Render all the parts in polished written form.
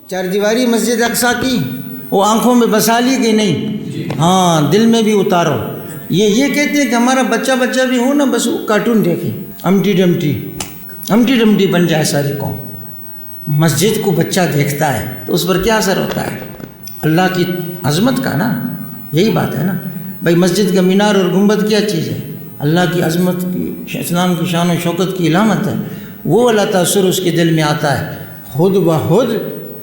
چار دیواری مسجد اقصیٰ کی وہ آنکھوں میں بسا لی کہ نہیں؟ ہاں، دل میں بھی اتارو۔ یہ کہتے ہیں کہ ہمارا بچہ بھی ہو نا، بس وہ کارٹون دیکھے، امٹی ڈمٹی بن جائے ساری قوم۔ مسجد کو بچہ دیکھتا ہے تو اس پر کیا اثر ہوتا ہے؟ اللہ کی عظمت کا نا، یہی بات ہے نا بھائی۔ مسجد کا مینار اور گنبد کیا چیز ہے؟ اللہ کی عظمت کی، اسلام کی شان و شوکت کی علامت ہے۔ وہ اللہ تاثر اس کے دل میں آتا ہے، خود بخود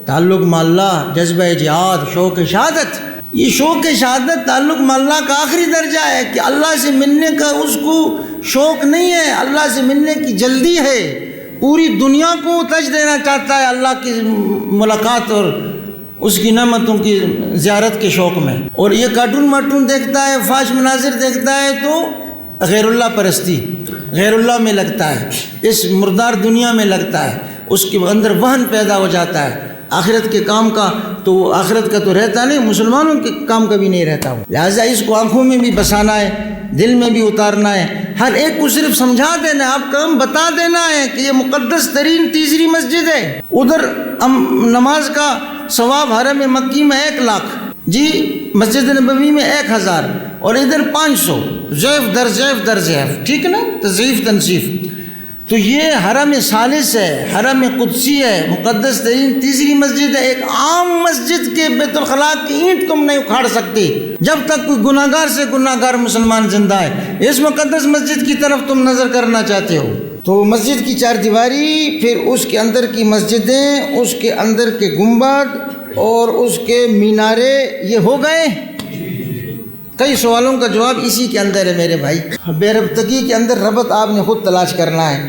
تعلق مع اللہ، جذبہ جہاد، شوق شہادت۔ یہ شوق شہادت تعلق مع اللہ کا آخری درجہ ہے کہ اللہ سے ملنے کا اس کو شوق نہیں ہے، اللہ سے ملنے کی جلدی ہے۔ پوری دنیا کو تج دینا چاہتا ہے اللہ کی ملاقات اور اس کی نعمتوں کی زیارت کے شوق میں۔ اور یہ کارٹون دیکھتا ہے، فحش مناظر دیکھتا ہے تو غیر اللہ پرستی، غیر اللہ میں لگتا ہے، اس مردار دنیا میں لگتا ہے، اس کے اندر وہن پیدا ہو جاتا ہے۔ آخرت کے کام کا تو آخرت کا تو رہتا نہیں، مسلمانوں کے کام کا بھی نہیں رہتا ہو۔ لہٰذا اس کو آنکھوں میں بھی بسانا ہے، دل میں بھی اتارنا ہے، ہر ایک کو صرف سمجھا دینا ہے، آپ کام بتا دینا ہے کہ یہ مقدس ترین تیسری مسجد ہے۔ ادھر نماز کا ثواب حرم مکی میں 1,00,000 جی، مسجد نبوی میں 1,000 اور ادھر 500، ضعف در ضعف، ٹھیک نا، تضعیف تنصیف۔ تو یہ حرم ثالث ہے، حرم قدسی ہے، مقدس ترین تیسری مسجد ہے۔ ایک عام مسجد کے بیت الخلاء کی اینٹ تم نہیں اکھاڑ سکتے جب تک کوئی گناہگار سے گناہگار مسلمان زندہ ہے۔ اس مقدس مسجد کی طرف تم نظر کرنا چاہتے ہو تو مسجد کی چار دیواری، پھر اس کے اندر کی مسجدیں، اس کے اندر کے گنبد اور اس کے مینارے، یہ ہو گئے۔ کئی سوالوں کا جواب اسی کے اندر ہے میرے بھائی۔ بے ربطگی کے اندر ربط آپ نے خود تلاش کرنا ہے۔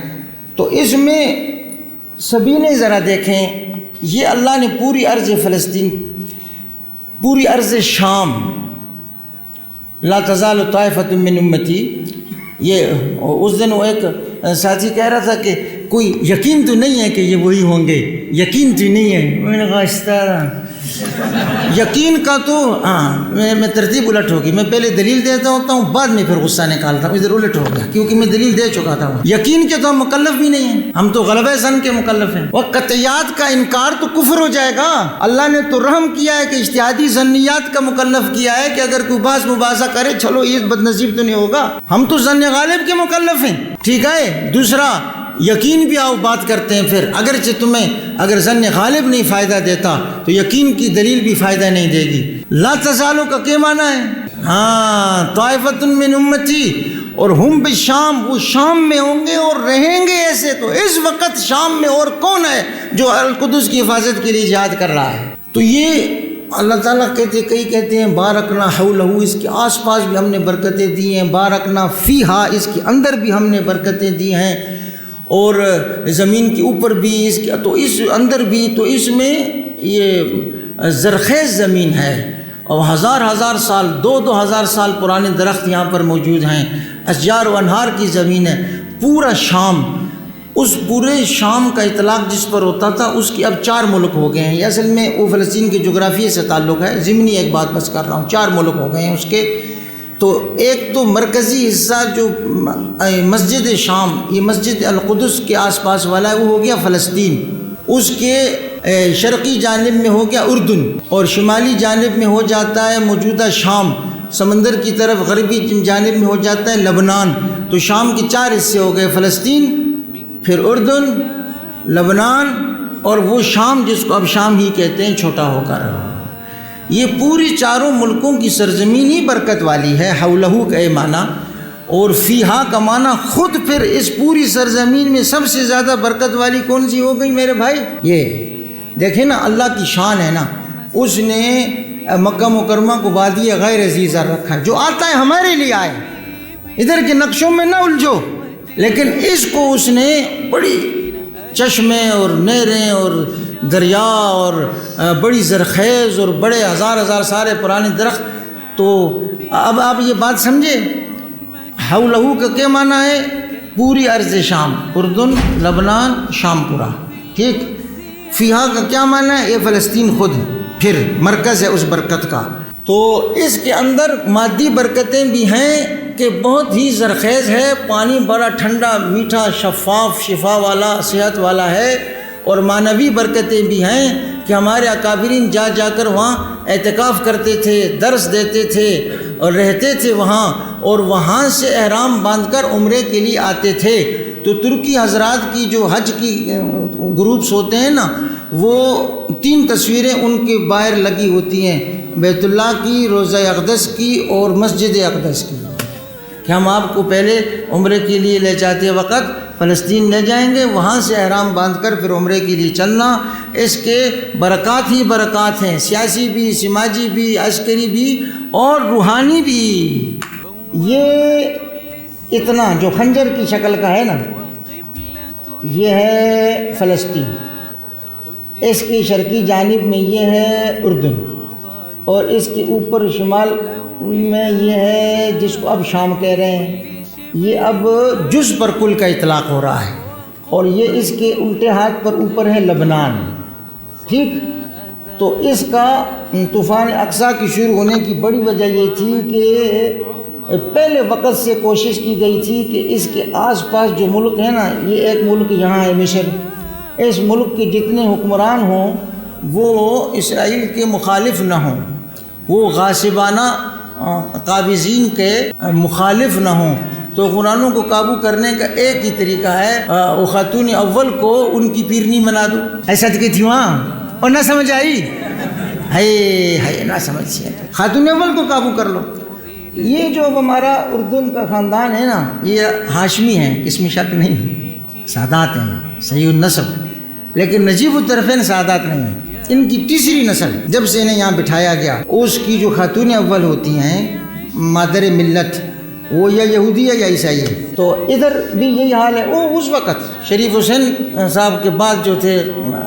تو اس میں سبھی نے ذرا دیکھیں، یہ اللہ نے پوری ارض فلسطین، پوری ارض شام، لا تزال طائفۃ من امتی، یہ اس دن وہ ایک ساتھی کہہ رہا تھا کہ کوئی یقین تو نہیں ہے کہ یہ وہی ہوں گے، یقین تو نہیں ہے۔ میں نے کہا اس طرح یقین کا تو میں ترتیب الٹ ہوگی، میں پہلے دلیل دیتا ہوتا ہوں، بعد میں پھر غصہ نکالتا ہوں، ادھر الٹ ہو گیا کیونکہ میں دلیل دے چکا تھا۔ یقین کے تو ہم مکلف بھی نہیں ہیں، ہم تو غلبہ ظن کے مکلف ہیں۔ اور قطعیات کا انکار تو کفر ہو جائے گا۔ اللہ نے تو رحم کیا ہے کہ اجتہادی ظنیات کا مکلف کیا ہے کہ اگر کوئی بحث مباحثہ کرے چلو یہ بد نصیب تو نہیں ہوگا، ہم تو ظن غالب کے مکلف ہیں، ٹھیک ہے۔ دوسرا یقین بھی آؤ بات کرتے ہیں، پھر اگرچہ تمہیں اگر ظن غالب نہیں فائدہ دیتا تو یقین کی دلیل بھی فائدہ نہیں دے گی۔ لا تزالو کا کیا معنی ہے؟ طائفۃ من امتی، اور ہم بالشام، وہ شام میں ہوں گے اور رہیں گے ایسے۔ تو اس وقت شام میں اور کون ہے جو القدس کی حفاظت کے لیے جہاد کر رہا ہے؟ تو یہ اللہ تعالیٰ کہتے، کئی کہتے ہیں بارکنا حولہ، اس کے آس پاس بھی ہم نے برکتیں دی ہیں، بارکنا فیہا، اس کے اندر بھی ہم نے برکتیں دی ہیں، اور زمین کے اوپر بھی، اس کے تو اس اندر بھی، تو اس میں یہ زرخیز زمین ہے اور ہزار سال، 2,000 سال پرانے درخت یہاں پر موجود ہیں، اشجار و انہار کی زمین ہے۔ پورا شام، اس پورے شام کا اطلاق جس پر ہوتا تھا اس کی اب 4 ملک ہو گئے ہیں۔ یہ اصل میں وہ فلسطین کے جغرافیے سے تعلق ہے، ضمنی ایک بات بس کر رہا ہوں، 4 ملک ہو گئے ہیں اس کے۔ تو ایک تو مرکزی حصہ جو مسجد شام، یہ مسجد القدس کے آس پاس والا ہے، وہ ہو گیا فلسطین۔ اس کے شرقی جانب میں ہو گیا اردن، اور شمالی جانب میں ہو جاتا ہے موجودہ شام، سمندر کی طرف غربی جانب میں ہو جاتا ہے لبنان۔ تو شام کے 4 حصے ہو گئے، فلسطین، پھر اردن، لبنان، اور وہ شام جس کو اب شام ہی کہتے ہیں چھوٹا ہو کر۔ یہ پوری 4 ملکوں کی سرزمین ہی برکت والی ہے۔ حولہ کا یہ معنی، اور فیہا کا معنی خود پھر اس پوری سرزمین میں سب سے زیادہ برکت والی کون سی ہو گئی میرے بھائی؟ یہ دیکھیں نا، اللہ کی شان ہے نا، اس نے مکہ مکرمہ کو وادی غیر عزیزہ رکھا، جو آتا ہے ہمارے لیے آئے، ادھر کے نقشوں میں نہ الجھو، لیکن اس کو اس نے بڑی چشمے اور نہریں اور دریا اور بڑی زرخیز اور بڑے ہزار سارے پرانے درخت۔ تو اب آپ یہ بات سمجھے، حولہ کا کیا معنی ہے؟ پوری ارض شام، اردن، لبنان، شام پورا، ٹھیک۔ فیہا کا کیا معنی ہے؟ یہ فلسطین خود پھر مرکز ہے اس برکت کا۔ تو اس کے اندر مادی برکتیں بھی ہیں کہ بہت ہی زرخیز ہے، پانی بڑا ٹھنڈا میٹھا شفاف شفا والا صحت والا ہے، اور معنوی برکتیں بھی ہیں کہ ہمارے اکابرین جا جا کر وہاں اعتکاف کرتے تھے، درس دیتے تھے اور رہتے تھے وہاں، اور وہاں سے احرام باندھ کر عمرے کے لیے آتے تھے۔ تو ترکی حضرات کی جو حج کی گروپس ہوتے ہیں نا، وہ 3 تصویریں ان کے باہر لگی ہوتی ہیں، بیت اللہ کی، روضہ اقدس کی اور مسجد اقدس کی، کہ ہم آپ کو پہلے عمرے کے لیے لے جاتے وقت فلسطین لے جائیں گے، وہاں سے احرام باندھ کر پھر عمرے کے لیے چلنا۔ اس کے برکات ہی برکات ہیں، سیاسی بھی، سماجی بھی، عسکری بھی اور روحانی بھی۔ یہ اتنا جو خنجر کی شکل کا ہے نا، یہ ہے فلسطین، اس کی شرقی جانب میں یہ ہے اردن، اور اس کے اوپر شمال میں یہ ہے جس کو اب شام کہہ رہے ہیں، یہ اب جز پر کل کا اطلاق ہو رہا ہے، اور یہ اس کے الٹے ہاتھ پر اوپر ہے لبنان، ٹھیک۔ تو اس کا طوفان اقصیٰ کی شروع ہونے کی بڑی وجہ یہ تھی کہ پہلے وقت سے کوشش کی گئی تھی کہ اس کے آس پاس جو ملک ہے نا، یہ ایک ملک یہاں ہے مصر، اس ملک کے جتنے حکمران ہوں وہ اسرائیل کے مخالف نہ ہوں، وہ غاصبانہ قابضین کے مخالف نہ ہوں۔ تو قرآنوں کو قابو کرنے کا ایک ہی طریقہ ہے، وہ خاتون اول کو ان کی پیرنی بنا دو۔ ایسا کہ تھی وہاں اور نہ سمجھ آئی ہے نہ سمجھ سے خاتون اول کو قابو کر لو۔ یہ جو ہمارا اردن کا خاندان ہے نا، یہ ہاشمی ہیں، اس میں شک نہیں، سادات ہیں صحیح النسب، لیکن نجیب الطرفین سادات نہیں ہیں۔ ان کی تیسری نسل جب سے انہیں یہاں بٹھایا گیا، اس کی جو خاتون اول ہوتی ہیں مادر ملت، وہ یا یہودی ہے یا عیسائی ہے۔ تو ادھر بھی یہی حال ہے۔ وہ اس وقت شریف حسین صاحب کے بعد جو تھے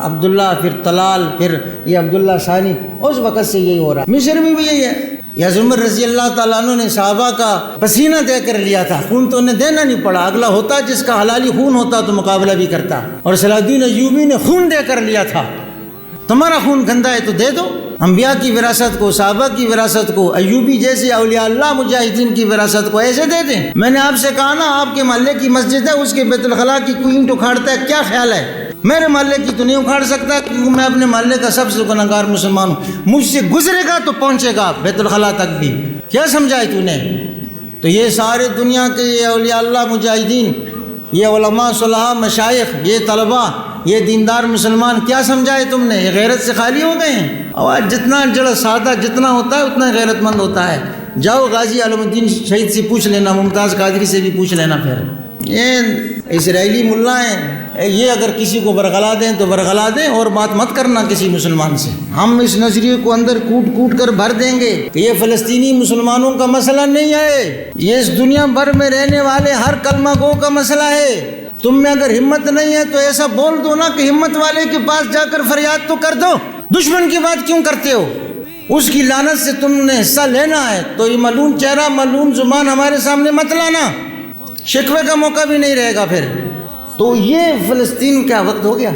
عبداللہ، پھر طلال، پھر یہ عبداللہ ثانی، اس وقت سے یہی ہو رہا ہے۔ مصر میں بھی یہی ہے۔ یا عمر رضی اللہ تعالیٰ عنہ نے صحابہ کا پسینہ دے کر لیا تھا، خون تو انہیں دینا نہیں پڑا، اگلا ہوتا جس کا حلالی خون ہوتا تو مقابلہ بھی کرتا، اور صلاح الدین ایوبی نے خون دے کر لیا تھا، تمہارا خون گندا ہے تو دے دو۔ انبیاء کی وراثت کو، صحابہ کی وراثت کو، ایوبی جیسے اولیاء اللہ مجاہدین کی وراثت کو ایسے دے دیں۔ میں نے آپ سے کہا نا، آپ کے محلے کی مسجد ہے، اس کے بیت الخلاء کی کوئی اینٹ اکھاڑتا ہے، کیا خیال ہے؟ میرے محلے کی تو نہیں اکھاڑ سکتا، کیونکہ میں اپنے محلے کا سب سے گنہگار مسلمان ہوں، مجھ سے گزرے گا تو پہنچے گا بیت الخلاء تک بھی۔ کیا سمجھائے تو نے؟ تو یہ سارے دنیا کے یہ اولیاء اللہ مجاہدین، یہ علماء صلحاء مشائخ، یہ طلباء، یہ دیندار مسلمان، کیا سمجھائے تم نے؟ یہ غیرت سے خالی ہو گئے ہیں۔ اور جتنا جڑا سادہ جتنا ہوتا ہے اتنا غیرت مند ہوتا ہے۔ جاؤ غازی علم الدین شہید سے پوچھ لینا، ممتاز قادری سے بھی پوچھ لینا۔ پھر یہ اسرائیلی ملا ہیں، یہ اگر کسی کو برگلا دیں تو برگلا دیں، اور بات مت کرنا کسی مسلمان سے۔ ہم اس نظریے کو اندر کوٹ کوٹ کر بھر دیں گے کہ یہ فلسطینی مسلمانوں کا مسئلہ نہیں ہے، یہ اس دنیا بھر میں رہنے والے ہر کلمہ گو کا مسئلہ ہے۔ تم میں اگر ہمت نہیں ہے تو ایسا بول دو نا کہ ہمت والے کے پاس جا کر فریاد تو کر دو، دشمن کی بات کیوں کرتے ہو؟ اس کی لعنت سے تم نے حصہ لینا ہے تو یہ ملعون چہرہ، ملعون زبان ہمارے سامنے مت لانا، شکوے کا موقع بھی نہیں رہے گا پھر۔ تو یہ فلسطین کا وقت ہو گیا۔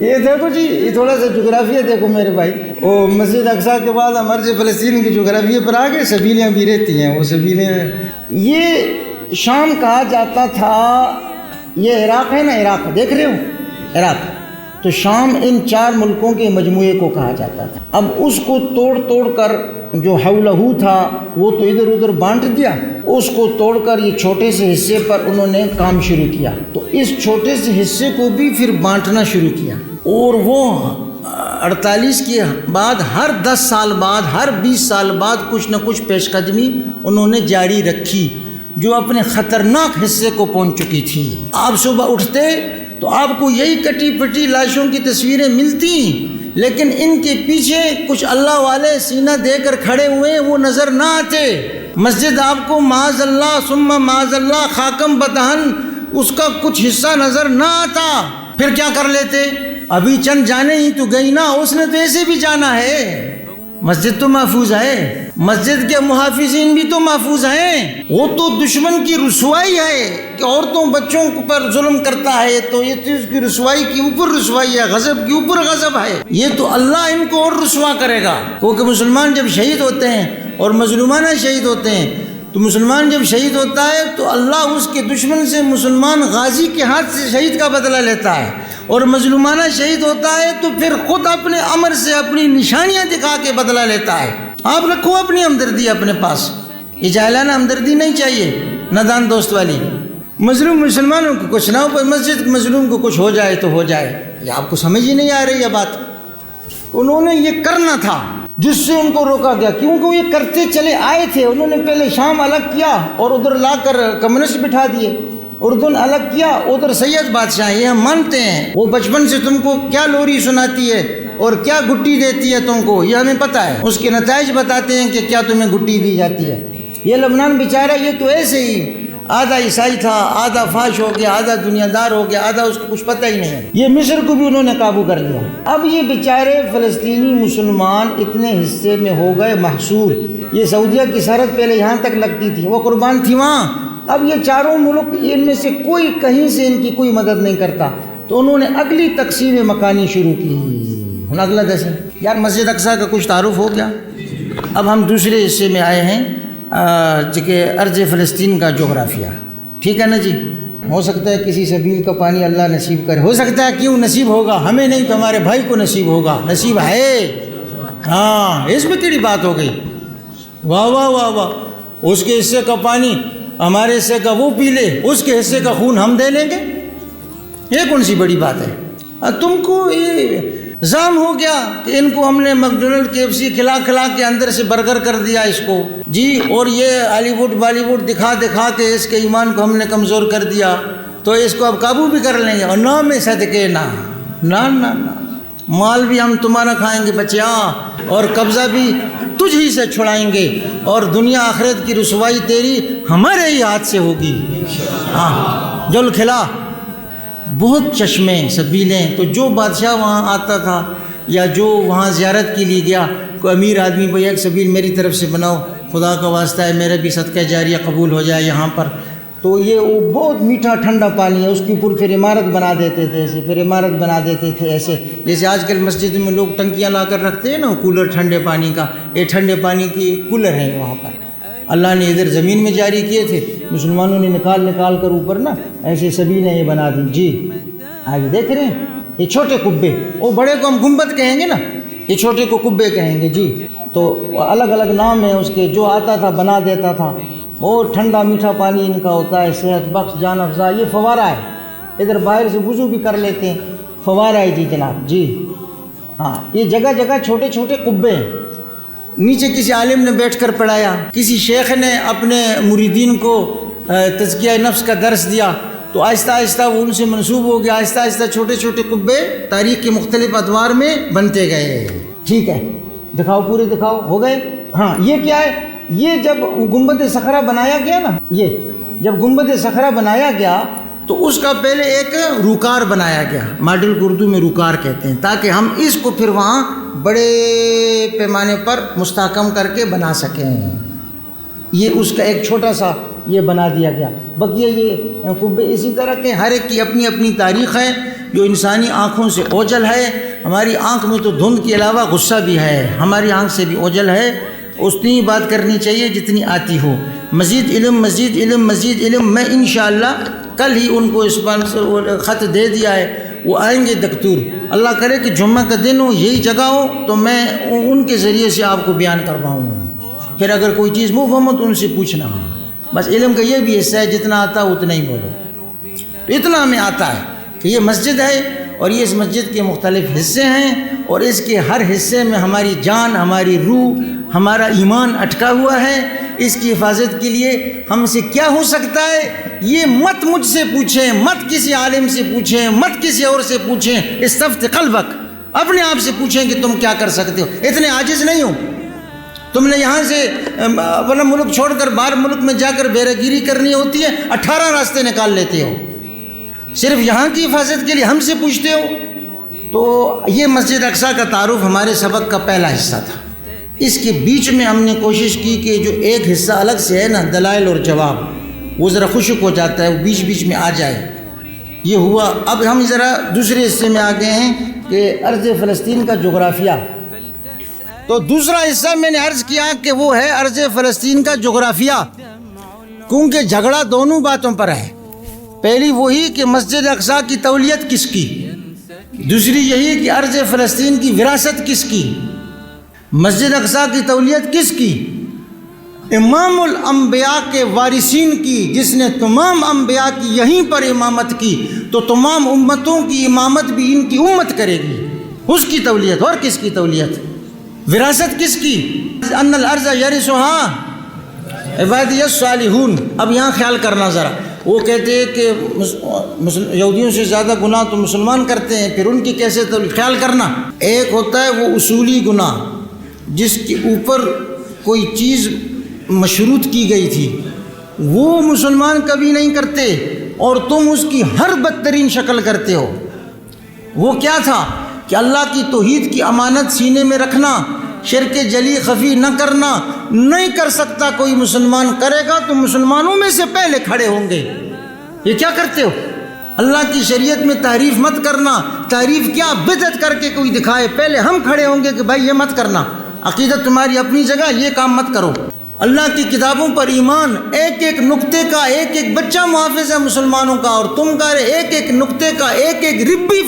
یہ دیکھو جی، یہ تھوڑا سا جغرافیہ دیکھو میرے بھائی، وہ مسجد اقصیٰ کے بعد ہمارے سے فلسطین کی جغرافیہ پر آگے سبیلیں بھی رہتی ہیں، وہ سبیلیں، یہ شام کہا جاتا تھا۔ یہ عراق ہے نا، عراق دیکھ رہے ہو، عراق، تو شام ان 4 ملکوں کے مجموعے کو کہا جاتا تھا۔ اب اس کو توڑ توڑ کر جو حولہ تھا وہ تو ادھر ادھر بانٹ دیا، اس کو توڑ کر یہ چھوٹے سے حصے پر انہوں نے کام شروع کیا، تو اس چھوٹے سے حصے کو بھی پھر بانٹنا شروع کیا، اور وہ 48 کے بعد ہر 10 سال بعد، ہر 20 سال بعد کچھ نہ کچھ پیش قدمی انہوں نے جاری رکھی، جو اپنے خطرناک حصے کو پہنچ چکی تھی۔ آپ صبح اٹھتے تو آپ کو یہی کٹی پٹی لاشوں کی تصویریں ملتی، لیکن ان کے پیچھے کچھ اللہ والے سینہ دے کر کھڑے ہوئے وہ نظر نہ آتے۔ مسجد آپ کو معاذ اللہ ثم معاذ اللہ خاکم بدہن اس کا کچھ حصہ نظر نہ آتا، پھر کیا کر لیتے؟ ابھی چند جانے ہی تو گئی نا، اس نے تو ایسے بھی جانا ہے۔ مسجد تو محفوظ ہے، مسجد کے محافظین بھی تو محفوظ ہیں۔ وہ تو دشمن کی رسوائی ہے کہ عورتوں بچوں پر ظلم کرتا ہے، تو یہ تو اس کی رسوائی کے اوپر رسوائی ہے، غضب کے اوپر غضب ہے۔ یہ تو اللہ ان کو اور رسوا کرے گا، کیونکہ مسلمان جب شہید ہوتے ہیں اور مظلومانہ شہید ہوتے ہیں تو مسلمان جب شہید ہوتا ہے تو اللہ اس کے دشمن سے مسلمان غازی کے ہاتھ سے شہید کا بدلہ لیتا ہے، اور مظلومانہ شہید ہوتا ہے تو پھر خود اپنے امر سے اپنی نشانیاں دکھا کے بدلہ لیتا ہے۔ آپ رکھو اپنی ہمدردی اپنے پاس، یہ جاہلانہ ہمدردی نہیں چاہیے، نادان دوست والی۔ مظلوم مسلمانوں کو کچھ نہ ہو، پر مسجد کے مظلوم کو کچھ ہو جائے تو ہو جائے، یہ آپ کو سمجھ ہی نہیں آ رہی یہ بات۔ انہوں نے یہ کرنا تھا جس سے ان کو روکا گیا، کیونکہ وہ یہ کرتے چلے آئے تھے۔ انہوں نے پہلے شام الگ کیا اور ادھر لا کر کمیونسٹ بٹھا دیے، اردن الگ کیا، ادھر سید بادشاہ، یہ ہم مانتے ہیں۔ وہ بچپن سے تم کو کیا لوری سناتی ہے اور کیا گٹی دیتی ہے تم کو، یہ ہمیں پتہ ہے، اس کے نتائج بتاتے ہیں کہ کیا تمہیں گٹی دی جاتی ہے۔ یہ لبنان بیچارہ یہ تو ایسے ہی آدھا عیسائی تھا، آدھا فاش ہو گیا، آدھا دنیا دار ہو گیا، آدھا اس کو کچھ پتہ ہی نہیں ہے۔ یہ مصر کو بھی انہوں نے قابو کر لیا۔ اب یہ بیچارے فلسطینی مسلمان اتنے حصے میں ہو گئے محصور۔ یہ سعودیہ کی سرحد پہلے یہاں تک لگتی تھی، وہ قربان تھی وہاں۔ اب یہ چاروں ملک، ان میں سے کوئی کہیں سے ان کی کوئی مدد نہیں کرتا، تو انہوں نے اگلی تقسیم مکانی شروع کی۔ اگلا جیسے یار مسجد اقصیٰ کا کچھ تعارف ہو گیا۔ اب ہم دوسرے حصے میں آئے ہیں کہ ارض فلسطین کا جغرافیہ، ٹھیک ہے نا جی۔ ہو سکتا ہے کسی سبیل کا پانی اللہ نصیب کرے، ہو سکتا ہے کیوں نصیب ہوگا، ہمیں نہیں تو ہمارے بھائی کو نصیب ہوگا، نصیب ہے۔ ہاں اس میں کیڑی بات ہو گئی، واہ واہ واہ واہ، اس کے حصے کا پانی ہمارے حصے کا وہ پی لے، اس کے حصے کا خون ہم دے لیں گے، یہ کون سی بڑی بات ہے؟ تم کو یہ زام ہو گیا کہ ان کو ہم نے میکڈونلڈ KFC کھلا کھلا کے اندر سے برگر کر دیا اس کو جی، اور یہ ہالی ووڈ بالی ووڈ دکھا دکھا کے اس کے ایمان کو ہم نے کمزور کر دیا، تو اس کو اب قابو بھی کر لیں گے۔ اور نہ میں صدقے نہ نہ نہ نہ، مال بھی ہم تمہارا کھائیں گے بچیا، اور قبضہ بھی تجھ ہی سے چھڑائیں گے، اور دنیا آخرت کی رسوائی تیری ہمارے ہی ہاتھ سے ہوگی۔ ہاں جل کھلا، بہت چشمے سبیلیں۔ تو جو بادشاہ وہاں آتا تھا یا جو وہاں زیارت کے لیے گیا، کوئی امیر آدمی بھئی ایک سبیل میری طرف سے بناؤ، خدا کا واسطہ ہے میرا بھی صدقہ جاریہ قبول ہو جائے یہاں پر، تو یہ وہ بہت میٹھا ٹھنڈا پانی ہے، اس کے اوپر پھر عمارت بنا دیتے تھے ایسے، پھر عمارت بنا دیتے تھے ایسے، جیسے آج کل مسجد میں لوگ ٹنکیاں لا کر رکھتے ہیں نا کولر ٹھنڈے پانی کا، یہ ٹھنڈے پانی کی کولر ہیں وہاں پر، اللہ نے ادھر زمین میں جاری کیے تھے، مسلمانوں نے نکال نکال کر اوپر نا ایسے سبیلیں یہ بنا دی جی۔ آگے دیکھ رہے ہیں یہ چھوٹے قبے، وہ بڑے کو ہم گنبد کہیں گے نا، یہ چھوٹے کو قبے کہیں گے جی۔ تو الگ الگ نام ہے اس کے، جو آتا تھا بنا دیتا تھا، اور ٹھنڈا میٹھا پانی ان کا ہوتا ہے، صحت بخش جان افزا۔ یہ فوارہ ہے، ادھر باہر سے وضو بھی کر لیتے ہیں، فوارہ ہے جی جناب جی۔ ہاں یہ جگہ جگہ چھوٹے چھوٹے قبے ہیں، نیچے کسی عالم نے بیٹھ کر پڑھایا، کسی شیخ نے اپنے مریدین کو تزکیہ نفس کا درس دیا، تو آہستہ آہستہ وہ ان سے منسوب ہو گیا، آہستہ آہستہ چھوٹے چھوٹے قبے تاریخ کے مختلف ادوار میں بنتے گئے۔ ٹھیک ہے دکھاؤ، پورے دکھاؤ، ہو گئے۔ ہاں یہ کیا ہے، یہ جب گنبد صخرہ بنایا گیا نا، یہ جب گنبد صخرہ بنایا گیا تو اس کا پہلے ایک روکار بنایا گیا، ماڈل کو اردو میں روکار کہتے ہیں، تاکہ ہم اس کو پھر وہاں بڑے پیمانے پر مستحکم کر کے بنا سکیں۔ یہ اس کا ایک چھوٹا سا یہ بنا دیا گیا۔ بقیہ یہ قبے اسی طرح کے، ہر ایک کی اپنی اپنی تاریخ ہے، جو انسانی آنکھوں سے اوجھل ہے۔ ہماری آنکھ میں تو دھند کے علاوہ غصہ بھی ہے، ہماری آنکھ سے بھی اوجھل ہے، اتنی بات کرنی چاہیے جتنی آتی ہو۔ مزید علم مزید علم مزید علم، میں انشاءاللہ کل ہی ان کو اسپانسر خط دے دیا ہے، وہ آئیں گے دکتور، اللہ کرے کہ جمعہ کا دن ہو، یہی جگہ ہو، تو میں ان کے ذریعے سے آپ کو بیان کرواؤں۔ پھر اگر کوئی چیز مفہوم ہو تو ان سے پوچھنا، بس علم کا یہ بھی حصہ ہے، جتنا آتا ہے اتنا ہی بولو۔ تو اتنا ہمیں آتا ہے کہ یہ مسجد ہے، اور یہ اس مسجد کے مختلف حصے ہیں، اور اس کے ہر حصے میں ہماری جان، ہماری روح، ہمارا ایمان اٹکا ہوا ہے۔ اس کی حفاظت کے لیے ہم سے کیا ہو سکتا ہے، یہ مت مجھ سے پوچھیں، مت کسی عالم سے پوچھیں، مت کسی اور سے پوچھیں، استفت قلبک، اپنے آپ سے پوچھیں کہ تم کیا کر سکتے ہو۔ اتنے عاجز نہیں ہو تم نے، یہاں سے اپنا ملک چھوڑ کر باہر ملک میں جا کر بیراگیری کرنی ہوتی ہے، 18 راستے نکال لیتے ہو، صرف یہاں کی حفاظت کے لیے ہم سے پوچھتے ہو۔ تو یہ مسجد اقصیٰ کا تعارف ہمارے سبق کا پہلا حصہ تھا۔ اس کے بیچ میں ہم نے کوشش کی کہ جو ایک حصہ الگ سے ہے نا، دلائل اور جواب، وہ ذرا خشک ہو جاتا ہے، وہ بیچ بیچ میں آ جائے، یہ ہوا۔ اب ہم ذرا دوسرے حصے میں آ گئے ہیں کہ ارض فلسطین کا جغرافیہ۔ تو دوسرا حصہ میں نے عرض کیا کہ وہ ہے ارض فلسطین کا جغرافیہ۔ کیونکہ جھگڑا دونوں باتوں پر ہے. پہلی وہی کہ مسجد اقصیٰ کی تولیت کس کی، دوسری یہی کہ ارض فلسطین کی وراثت کس کی. مسجد اقصیٰ کی تولیت کس کی؟ امام الانبیاء کے وارثین کی، جس نے تمام انبیاء کی یہیں پر امامت کی، تو تمام امتوں کی امامت بھی ان کی امت کرے گی، اس کی تولیت. اور کس کی تولیت؟ وراثت کس کی؟ ان الارض یرثها عبادی الصالحون. اب یہاں خیال کرنا ذرا، وہ کہتے ہیں کہ یہودیوں سے زیادہ گناہ تو مسلمان کرتے ہیں، پھر ان کی کیسے تولیت؟ خیال کرنا، ایک ہوتا ہے وہ اصولی گناہ جس کے اوپر کوئی چیز مشروط کی گئی تھی، وہ مسلمان کبھی نہیں کرتے اور تم اس کی ہر بدترین شکل کرتے ہو. وہ کیا تھا کہ اللہ کی توحید کی امانت سینے میں رکھنا، شرک جلی خفی نہ کرنا. نہیں کر سکتا کوئی مسلمان، کرے گا تو مسلمانوں میں سے پہلے کھڑے ہوں گے. یہ کیا کرتے ہو؟ اللہ کی شریعت میں تعریف مت کرنا. تعریف کیا؟ بدعت کر کے کوئی دکھائے، پہلے ہم کھڑے ہوں گے کہ بھائی یہ مت کرنا، عقیدت تمہاری اپنی جگہ، یہ کام مت کرو. اللہ کی کتابوں پر ایمان، ایک ایک نقطے کا ایک ایک بچہ محافظ ہے مسلمانوں کا، اور تم کا ایک ایک نقطے کا ایک ایک ربی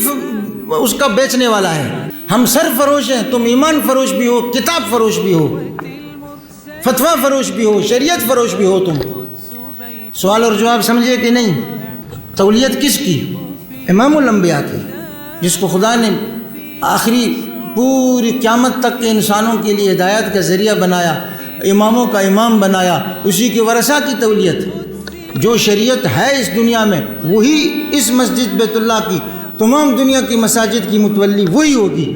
اس کا بیچنے والا ہے. ہم سر فروش ہیں، تم ایمان فروش بھی ہو، کتاب فروش بھی ہو، فتویٰ فروش بھی ہو، شریعت فروش بھی ہو تم. سوال اور جواب سمجھے کہ نہیں؟ تولیت کس کی؟ امام الانبیاء کی، جس کو خدا نے آخری پوری قیامت تک کے انسانوں کے لیے ہدایت کا ذریعہ بنایا، اماموں کا امام بنایا. اسی کے ورثہ کی تولیت. جو شریعت ہے اس دنیا میں وہی اس مسجد بیت اللہ کی، تمام دنیا کی مساجد کی متولی وہی ہوگی.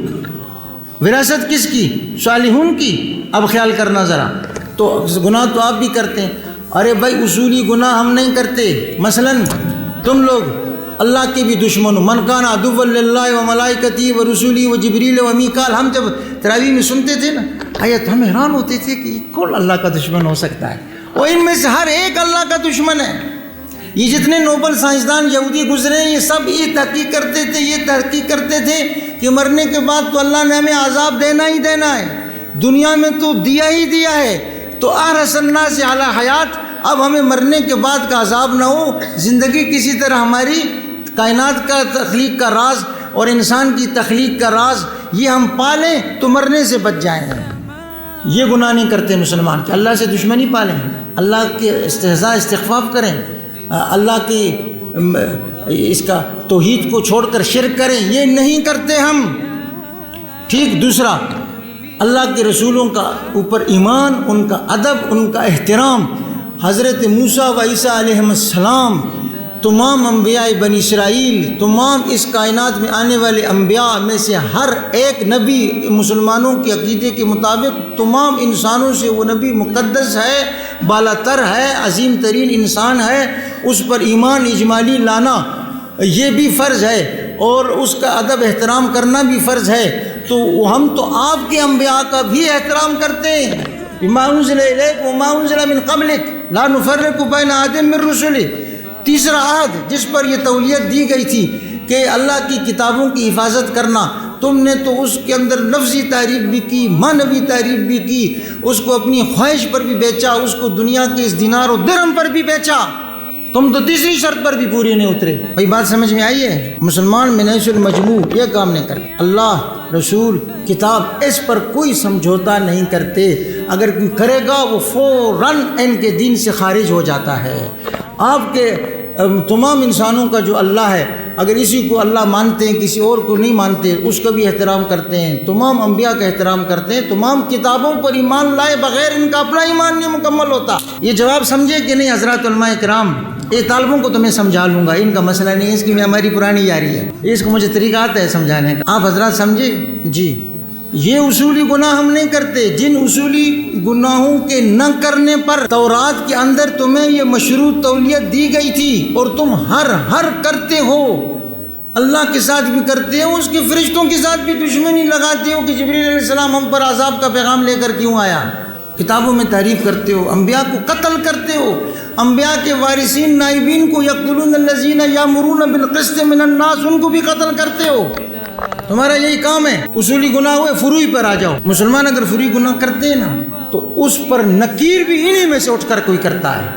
وراثت کس کی؟ صالحون کی. اب خیال کرنا ذرا، تو گناہ تو آپ بھی کرتے ہیں. ارے بھائی اصولی گناہ ہم نہیں کرتے. مثلا تم لوگ اللہ کے بھی دشمن ہو. من کان عدوا للہ و ملائکتی و رسولی و جبریل و میکال. ہم جب تراویح میں سنتے تھے نا آیت، ہم حیران ہوتے تھے کہ کون اللہ کا دشمن ہو سکتا ہے، اور ان میں سے ہر ایک اللہ کا دشمن ہے. یہ جتنے نوبل سائنسدان یہودی گزرے ہیں، یہ سب یہ تحقیق کرتے تھے کہ مرنے کے بعد تو اللہ نے ہمیں عذاب دینا ہی دینا ہے، دنیا میں تو دیا ہی دیا ہے، تو احرص الناس علی حیات. اب ہمیں مرنے کے بعد کا عذاب نہ ہو. زندگی کسی طرح ہماری کائنات کا تخلیق کا راز اور انسان کی تخلیق کا راز یہ ہم پالیں تو مرنے سے بچ جائیں. یہ گناہ نہیں کرتے مسلمان کہ اللہ سے دشمنی پالیں، اللہ کے استہزاء استخفاف کریں، اللہ کی اس کا توحید کو چھوڑ کر شرک کریں. یہ نہیں کرتے ہم. ٹھیک. دوسرا، اللہ کے رسولوں کا اوپر ایمان، ان کا ادب، ان کا احترام. حضرت موسیٰ و عیسیٰ علیہ السلام، تمام انبیاء بنی اسرائیل، تمام اس کائنات میں آنے والے انبیاء میں سے ہر ایک نبی مسلمانوں کے عقیدے کے مطابق تمام انسانوں سے وہ نبی مقدس ہے، بالا تر ہے، عظیم ترین انسان ہے. اس پر ایمان اجمالی لانا یہ بھی فرض ہے، اور اس کا ادب احترام کرنا بھی فرض ہے. تو ہم تو آپ کے انبیاء کا بھی احترام کرتے ہیں. ما انزل الیک وما انزل من قبلک لا نفرق بین احد من رسلہ. تیسرا عہد جس پر یہ تولیت دی گئی تھی کہ اللہ کی کتابوں کی حفاظت کرنا، تم نے تو اس کے اندر لفظی تعریف بھی کی، معنوی تعریف بھی کی، اس کو اپنی خواہش پر بھی بیچا، اس کو دنیا کے اس دینار و درہم پر بھی بیچا. تم تو تیسری شرط پر بھی پوری نہیں اترے. بھائی بات سمجھ میں آئی ہے؟ مسلمان من حیث المجموع یہ کام نہیں کرتے. اللہ، رسول، کتاب، اس پر کوئی سمجھوتا نہیں کرتے. اگر کوئی کرے گا وہ فوراً ان کے دین سے خارج ہو جاتا ہے. آپ کے تمام انسانوں کا جو اللہ ہے، اگر اسی کو اللہ مانتے ہیں، کسی اور کو نہیں مانتے، اس کا بھی احترام کرتے ہیں. تمام انبیاء کا احترام کرتے ہیں. تمام کتابوں پر ایمان لائے بغیر ان کا اپنا ایمان نہیں مکمل ہوتا. یہ جواب سمجھے کہ نہیں حضرات علماء کرام؟ یہ طالبوں کو تو میں سمجھا لوں گا، ان کا مسئلہ نہیں ہے، اس کی میں ہماری پرانی یاری ہے، اس کو مجھے طریقہ آتا ہے سمجھانے کا. آپ حضرات سمجھے جی؟ یہ اصولی گناہ ہم نہیں کرتے. جن اصولی گناہوں کے نہ کرنے پر تورات کے اندر تمہیں یہ مشروط تولیت دی گئی تھی اور تم ہر کرتے ہو، اللہ کے ساتھ بھی کرتے ہو، اس کے فرشتوں کے ساتھ بھی دشمنی لگاتے ہو کہ جبریل علیہ السلام ہم پر عذاب کا پیغام لے کر کیوں آیا. کتابوں میں تعریف کرتے ہو، انبیاء کو قتل کرتے ہو، انبیاء کے وارثین نائبین کو یقتلون الذین یامرون بالقسط من الناس، ان کو بھی قتل کرتے ہو. تمہارا یہی کام ہے. اصولی گناہ ہوئے فروعی پر آ جاؤ. مسلمان اگر فروعی گناہ کرتے ہیں نا تو اس پر نکیر بھی انہی میں سے اٹھ کر کوئی کرتا ہے.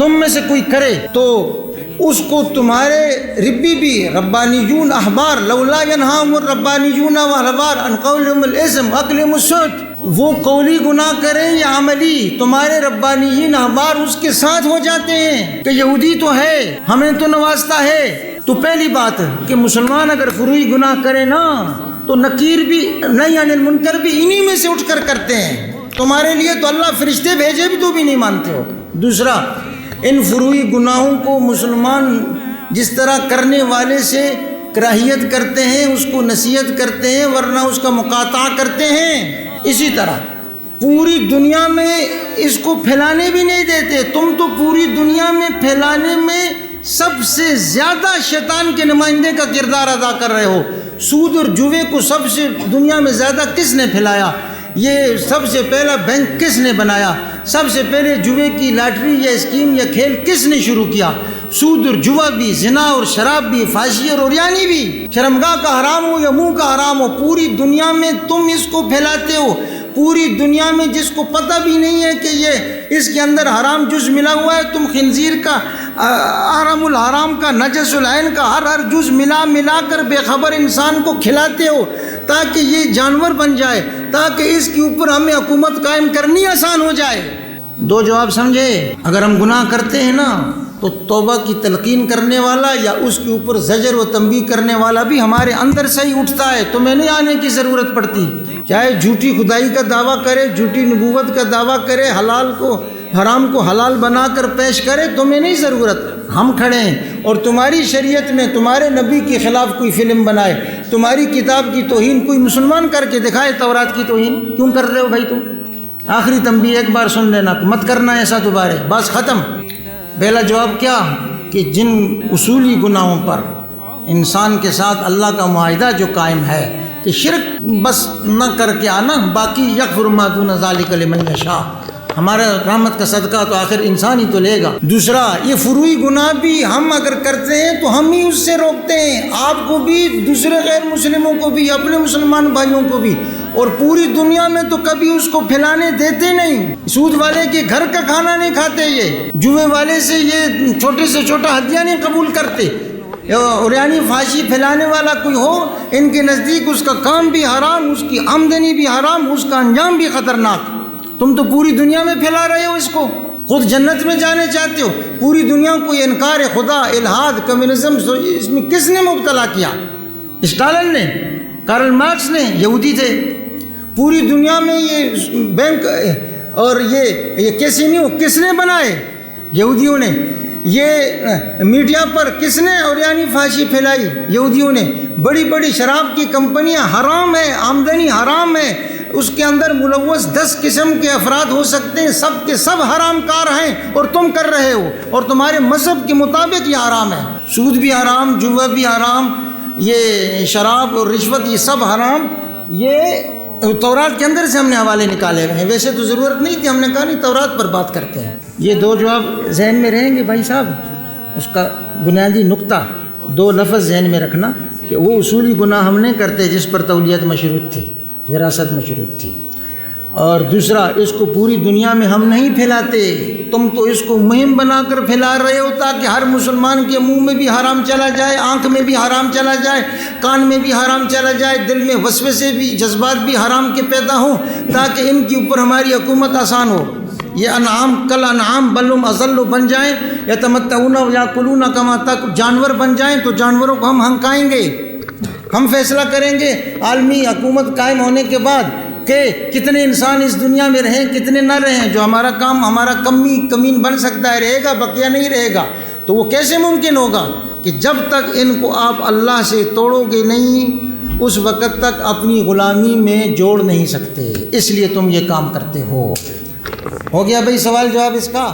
تم میں سے کوئی کرے تو اس کو تمہارے ربی بھی ربانیون احبار لولا ینہاہم الربانیون والاحبار عن قولہم الاثم واکلہم السحت، وہ قولی گناہ کریں یا عملی، تمہارے ربانیین احبار اس کے ساتھ ہو جاتے ہیں کہ یہودی تو ہے ہمیں تو نوازتا ہے۔ تو پہلی بات کہ مسلمان اگر فروعی گناہ کرے نا تو نکیر بھی نہی عن المنکر بھی انہی میں سے اٹھ کر کرتے ہیں، تمہارے لیے تو اللہ فرشتے بھیجے بھی تو بھی نہیں مانتے ہو۔ دوسرا، ان فروعی گناہوں کو مسلمان جس طرح کرنے والے سے کراہیت کرتے ہیں، اس کو نصیحت کرتے ہیں ورنہ اس کا مقاطعہ کرتے ہیں، اسی طرح پوری دنیا میں اس کو پھیلانے بھی نہیں دیتے۔ تم تو پوری دنیا میں پھیلانے میں سب سے زیادہ شیطان کے نمائندے کا کردار ادا کر رہے ہو۔ سود اور جوے کو سب سے دنیا میں زیادہ کس نے پھیلایا؟ یہ سب سے پہلا بینک کس نے بنایا؟ سب سے پہلے جوے کی لاٹری یا اسکیم یا کھیل کس نے شروع کیا؟ سود اور جوا بھی، زنا اور شراب بھی، فحاشی اور عریانی بھی، شرمگاہ کا حرام ہو یا منہ کا حرام ہو، پوری دنیا میں تم اس کو پھیلاتے ہو۔ پوری دنیا میں جس کو پتہ بھی نہیں ہے کہ یہ اس کے اندر حرام جز ملا ہوا ہے، تم خنزیر کا، حرام الحرام کا، نجس العین کا ہر جز ملا کر بے خبر انسان کو کھلاتے ہو تاکہ یہ جانور بن جائے، تاکہ اس کے اوپر ہمیں حکومت قائم کرنی آسان ہو جائے۔ دو جواب سمجھے؟ اگر ہم گناہ کرتے ہیں نا تو توبہ کی تلقین کرنے والا یا اس کے اوپر زجر و تنبیہ کرنے والا بھی ہمارے اندر سے ہی اٹھتا ہے، تمہیں نہیں آنے کی ضرورت پڑتی۔ چاہے جھوٹی خدائی کا دعویٰ کرے، جھوٹی نبوت کا دعویٰ کرے، حلال کو حرام کو حلال بنا کر پیش کرے، تمہیں نہیں ضرورت، ہم کھڑے ہیں۔ اور تمہاری شریعت میں تمہارے نبی کے خلاف کوئی فلم بنائے، تمہاری کتاب کی توہین کوئی مسلمان کر کے دکھائے، تورات کی توہین کیوں کر رہے ہو بھائی تم؟ آخری تنبیہ ایک بار سن لینا، مت کرنا ایسا دوبارہ، بس ختم۔ پہلا جواب کیا کہ جن اصولی گناہوں پر انسان کے ساتھ اللہ کا معاہدہ جو قائم ہے کہ شرک بس نہ کر کے آنا، باقی یغفر ما دون ذالک لمن یشاء، ہمارا رحمت کا صدقہ تو آخر انسان ہی تو لے گا۔ دوسرا، یہ فروعی گناہ بھی ہم اگر کرتے ہیں تو ہم ہی اس سے روکتے ہیں، آپ کو بھی، دوسرے غیر مسلموں کو بھی، اپنے مسلمان بھائیوں کو بھی، اور پوری دنیا میں تو کبھی اس کو پھیلانے دیتے نہیں۔ سود والے کے گھر کا کھانا نہیں کھاتے، یہ جوے والے سے یہ چھوٹے سے چھوٹا ہدیہ نہیں قبول کرتے، اور یعنی فحاشی پھیلانے والا کوئی ہو ان کے نزدیک اس کا کام بھی حرام، اس کی آمدنی بھی حرام، اس کا انجام بھی خطرناک۔ تم تو پوری دنیا میں پھیلا رہے ہو اس کو، خود جنت میں جانے چاہتے ہو، پوری دنیا کو یہ انکار خدا، الحاد، کمیونزم، اس میں کس نے مبتلا کیا؟ اسٹالن نے، کارل مارکس نے، یہودی تھے۔ پوری دنیا میں یہ بینک اور یہ کیسینو کس نے بنائے؟ یہودیوں نے۔ یہ میڈیا پر کس نے اور یعنی فحاشی پھیلائی؟ یہودیوں نے۔ بڑی بڑی شراب کی کمپنیاں حرام ہے، آمدنی حرام ہے، اس کے اندر ملوث 10 قسم کے افراد ہو سکتے ہیں، سب کے سب حرام کار ہیں، اور تم کر رہے ہو، اور تمہارے مذہب کے مطابق یہ حرام ہے۔ سود بھی حرام، جوا بھی حرام، یہ شراب اور رشوت یہ سب حرام۔ یہ تورات کے اندر سے ہم نے حوالے نکالے ہوئے ہیں، ویسے تو ضرورت نہیں تھی، ہم نے کہا نہیں تورات پر بات کرتے ہیں۔ یہ دو جواب ذہن میں رہیں گے بھائی صاحب، اس کا بنیادی نقطہ، دو لفظ ذہن میں رکھنا کہ وہ اصولی گناہ ہم نہیں کرتے جس پر تولیت مشروط تھی، وراثت مشروط تھی، اور دوسرا اس کو پوری دنیا میں ہم نہیں پھیلاتے، تم تو اس کو مہم بنا کر پھیلا رہے ہو تاکہ ہر مسلمان کے منہ میں بھی حرام چلا جائے، آنکھ میں بھی حرام چلا جائے، کان میں بھی حرام چلا جائے، دل میں وسوسے بھی، جذبات بھی حرام کے پیدا ہوں تاکہ ان کے اوپر ہماری حکومت آسان ہو۔ یہ انعام کل انعام بل ہم اضل بن جائیں، یتمتعون یاکلون کما تاکل، جانور بن جائیں تو جانوروں کو ہم ہنکائیں گے، ہم فیصلہ کریں گے عالمی حکومت قائم ہونے کے بعد کہ کتنے انسان اس دنیا میں رہیں کتنے نہ رہیں، جو ہمارا کام ہمارا کمین بن سکتا ہے رہے گا، بقیہ نہیں رہے گا۔ تو وہ کیسے ممکن ہوگا کہ جب تک ان کو آپ اللہ سے توڑو گے نہیں اس وقت تک اپنی غلامی میں جوڑ نہیں سکتے، اس لیے تم یہ کام کرتے ہو۔ ہو گیا بھائی سوال جواب اس کا؟